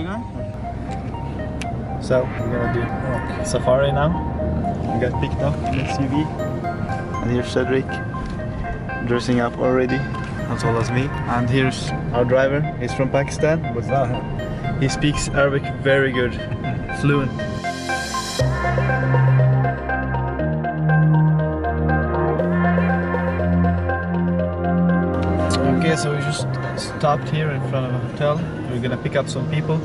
going on? So we're gonna do safari now. We got picked up in SUV, and here's Cedric dressing up already, as well as me. And here's our driver. He's from Pakistan, but he speaks Arabic very good, fluent. Okay, so we just stopped here in front of a hotel. We're gonna pick up some people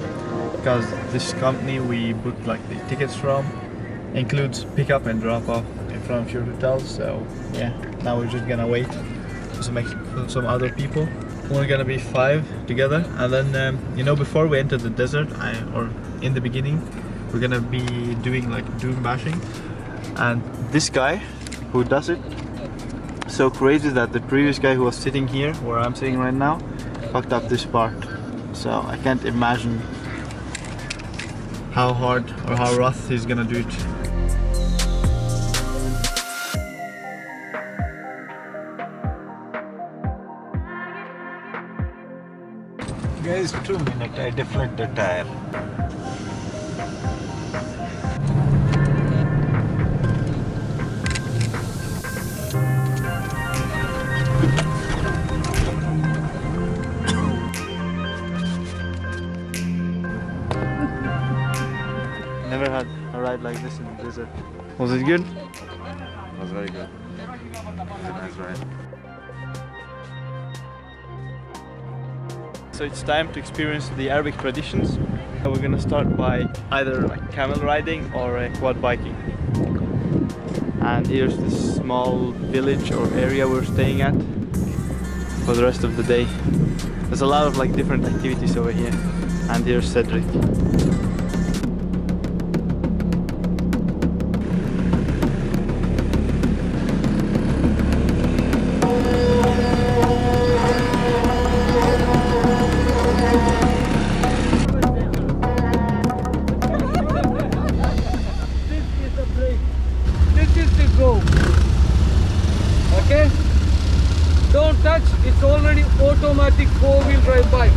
because this company we booked like the tickets from includes pick up and drop off in front of your hotel. So yeah, now we're just gonna wait for some other people. We're gonna be 5 together, and then you know, before we enter the desert, or in the beginning, we're gonna be doing like dune bashing, and this guy who does it so crazy that the previous guy who was sitting here where I'm sitting right now fucked up this part. So I can't imagine how hard or how rough he's gonna do it. Guys, 2 minutes, I deflate the tire. Never had a ride like this in the desert. Was it good? It was very good. It was a nice ride. So it's time to experience the Arabic traditions. We're gonna start by either like camel riding or quad biking. And here's this small village or area we're staying at for the rest of the day. There's a lot of like different activities over here. And here's Cedric. Okay, don't touch, it's already automatic 4-wheel drive bike.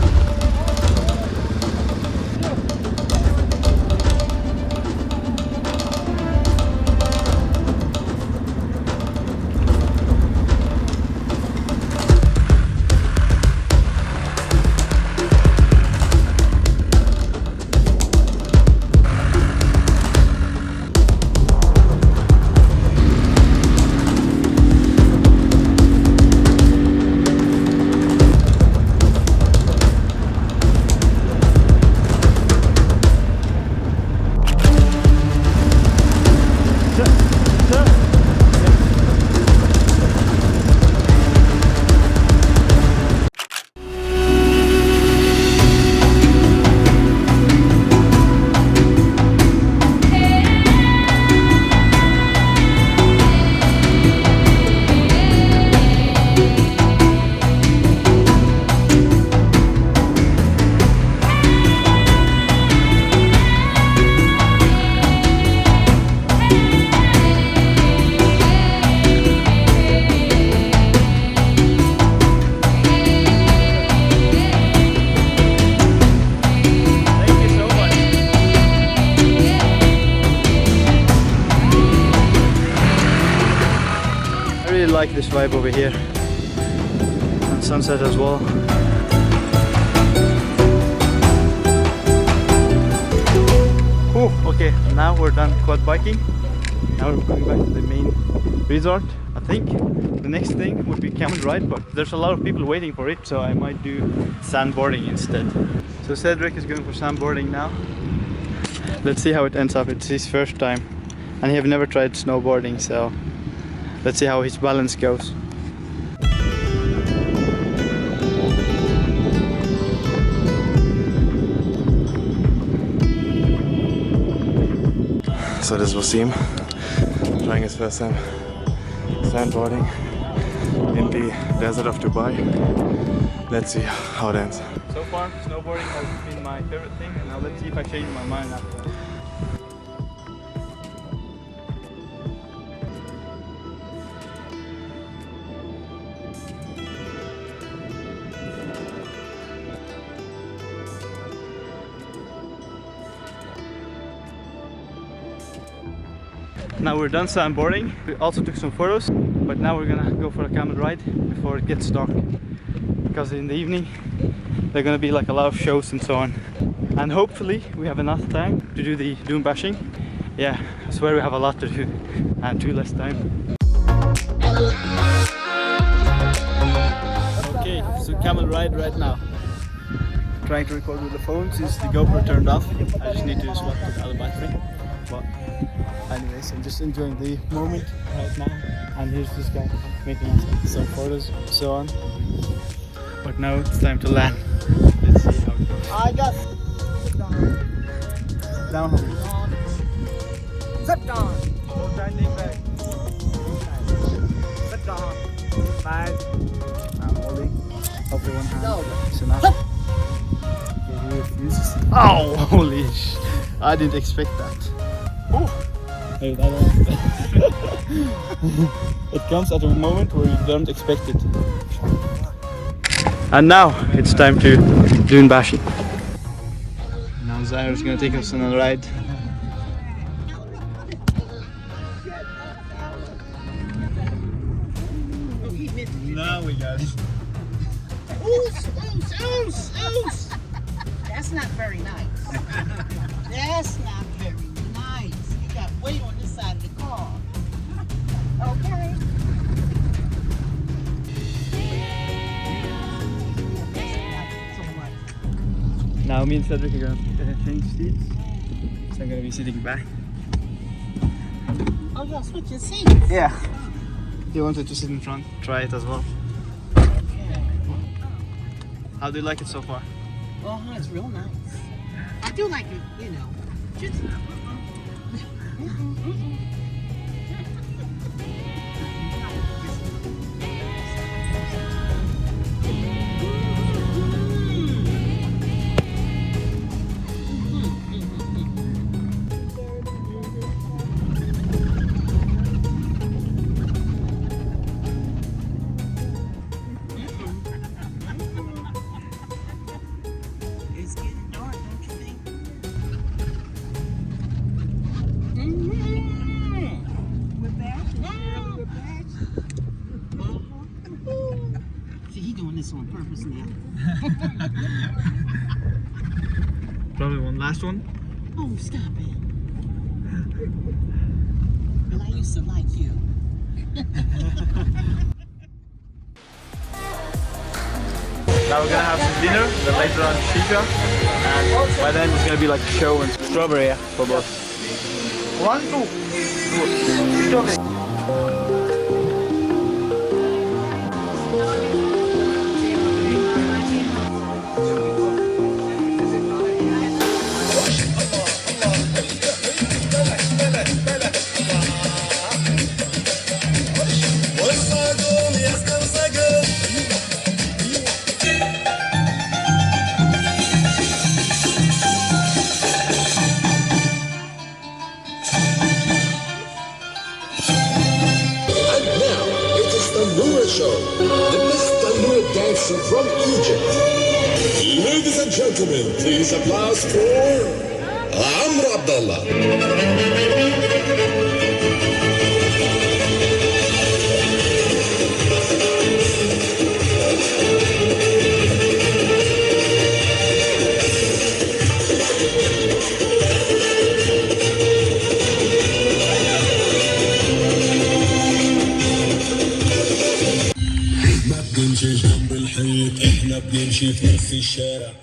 I like this vibe over here, and sunset as well. Okay, now we're done quad biking. Now we're going back to the main resort. I think the next thing would be Camel Ride, but there's a lot of people waiting for it, so I might do sandboarding instead. So Cedric is going for sandboarding now. Let's see how it ends up. It's his first time, and he have never tried snowboarding, so let's see how his balance goes. So this was Wasim trying his first time sandboarding in the desert of Dubai. Let's see how it ends. So far, snowboarding has been my favorite thing, and now let's see if I change my mind after. Now we're done sandboarding. We also took some photos, but now we're gonna go for a camel ride before it gets dark. Because in the evening, there are gonna be like a lot of shows and so on. And hopefully we have enough time to do the dune bashing. Yeah, I swear we have a lot to do and too less time. Okay, so camel ride right now. Trying to record with the phone since the GoPro turned off. I just need to swap to the other battery. But anyways, I'm just enjoying the moment right now. And here's this guy making some photos and so on. But now it's time to land. Let's see how it goes. I got down. Sit down. Standing back. Sit down. Bye. I'm holding. Hopefully one hand is enough. Okay, he refuses. Oh, holy sh! I didn't expect that. Oh. Hey, that it comes at a moment where you don't expect it. And now it's time to dune bashing. Now Zahir's gonna take us on a ride. Now we got it. Oos. That's not very nice. That's not very nice. You got weight on this side of the car. Okay. Now me and Cedric are gonna change seats. So I'm gonna be sitting back. Oh, you're switching seats. Yeah. He wanted to sit in front, try it as well. How do you like it so far? Oh, it's real nice. I do like it, you know. Just... It's getting dark, don't you think? We're back. We're back. See, he doing this on purpose now. Probably one last one. Oh, stop it. Well, I used to like you. Now we're gonna have some dinner, then later on shisha, and by then it's gonna be like a show and strawberry, yeah, for both. 1, 2. Strawberry. The best Tandoor dancer from Egypt. Ladies and gentlemen, please applause for Amr Abdallah. بنمشي جنب الحيط احنا بنمشي في نفس الشارع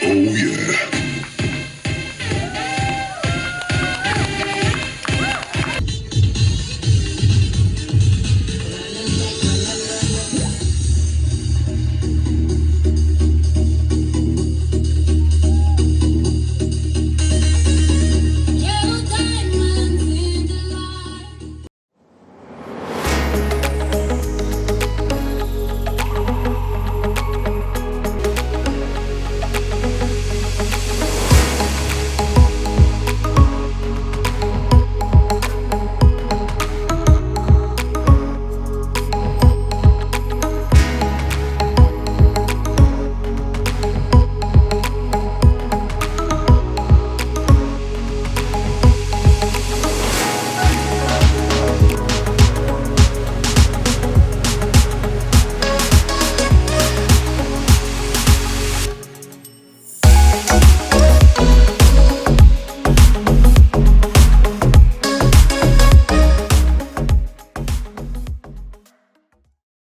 Oh yeah.